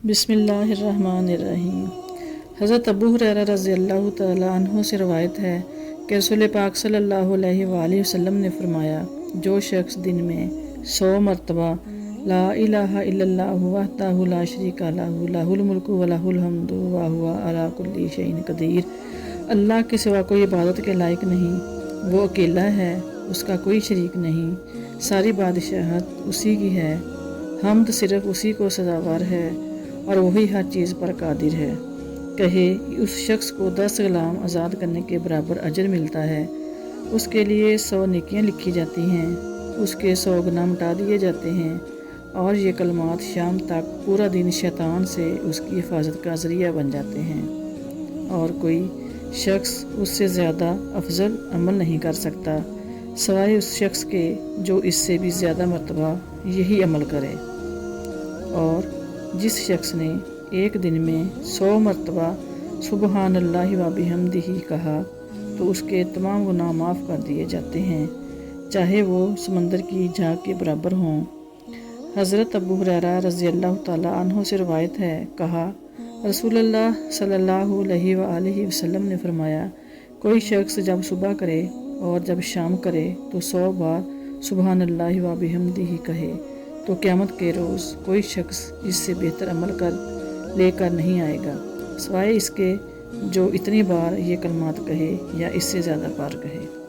बिस्मिल्लाहिर्रहमानिर्रहीम। हज़रत अबू हुरैरा रज़ी अल्लाह तआला अन्हु से रवायत है कि रसूल पाक सल्लल्लाहु अलैहि वसल्लम ने फरमाया, जो शख्स दिन में 100 मरतबा ला इलाहा इल्लल्लाहु वहदहु ला शरीका लहु लहुल मुल्कु व लहुल हम्दु व हुवा अला कुल्लि शैइन कदीर, अल्लाह के सिवा कोई इबादत के लायक नहीं, वो अकेला है, उसका कोई शरीक नहीं, सारी बादशाहत उसी की है, हम्द सिर्फ उसी को सज़ावार है और वही हर चीज़ पर कादिर है। कहे उस शख्स को 10 ग़ुलाम आज़ाद करने के बराबर अजर मिलता है, उसके लिए 100 नेकियां लिखी जाती हैं, उसके 100 गुनाह मिटा दिए जाते हैं और ये कलमात शाम तक पूरा दिन शैतान से उसकी हिफाजत का ज़रिया बन जाते हैं और कोई शख्स उससे ज़्यादा अफजल अमल नहीं कर सकता सवाए उस शख्स के जो इससे भी ज़्यादा मरतबा यही अमल करे। और जिस शख्स ने एक दिन में 100 मरतबा सुबहान अल्लाह व बिहम्दिही कहा तो उसके तमाम गुनाह माफ़ कर दिए जाते हैं, चाहे वो समंदर की झाग के बराबर हों। हज़रत अबू हुरैरा रज़ी अल्लाह तआला अन्हु से रवायत है, कहा रसूलुल्लाह सल्लल्लाहु अलैहि वसल्लम ने फरमाया, कोई शख्स जब सुबह करे और जब शाम करे तो 100 बार सुबहान अल्लाह व बिहम्दिही कहे तो क़यामत के रोज़ कोई शख्स इससे बेहतर अमल कर लेकर नहीं आएगा सिवाय इसके जो इतनी बार ये कलमात कहे या इससे ज़्यादा बार कहे।